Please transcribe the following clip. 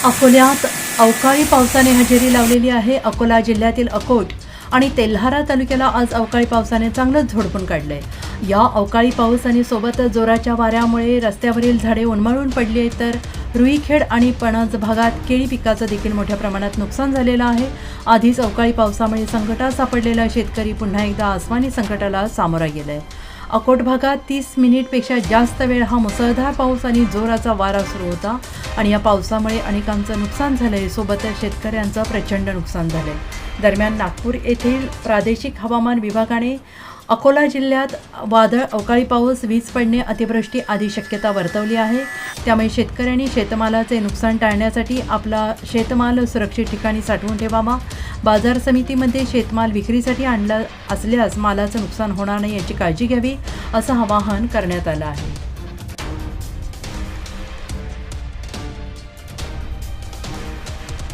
अकोल्यात अवकाळी पावसाने हजेरी लावलेली आहे। अकोला जिल्ह्यातील अकोट आणि तेल्हारा तालुक्याला आज अवकाळी पावसाने चांगलंच झोडपून काढलंय। या अवकाळी पाऊस आणि सोबतच जोराच्या वाऱ्यामुळे रस्त्यावरील झाडे उन्मळून पडली आहेत, तर रुईखेड आणि पणज भागात केळी पिकाचं देखील मोठ्या प्रमाणात नुकसान झालेलं आहे। आधीच अवकाळी पावसामुळे संकटात सापडलेला शेतकरी पुन्हा एकदा आसमानी संकटाला सामोरा गेलाय। अकोट भागात 30 मिनिटपेक्षा जास्त वेळ हा मुसळधार पाऊस आणि जोराचा वारा सुरू होता आणि या पावसामुळे अनेकांचं नुकसान झालंय, सोबतच शेतकऱ्यांचं प्रचंड नुकसान झालंय। दरम्यान नागपूर येथील प्रादेशिक हवामान विभागाने अकोला जिल्ह्यात वादळ, अवकाळी पाऊस, वीज पडणे, अतिवृष्टी आदी शक्यता वर्तवली आहे। त्यामुळे शेतकऱ्यांनी शेतमालाचे नुकसान टाळण्यासाठी आपला शेतमाल सुरक्षित ठिकाणी साठवून ठेवावा। बाजार समितीमध्ये शेतमाल विक्रीसाठी आणला असल्यास मालाचं नुकसान होणार नाही याची काळजी घ्यावी, असं आवाहन करण्यात आलं आहे।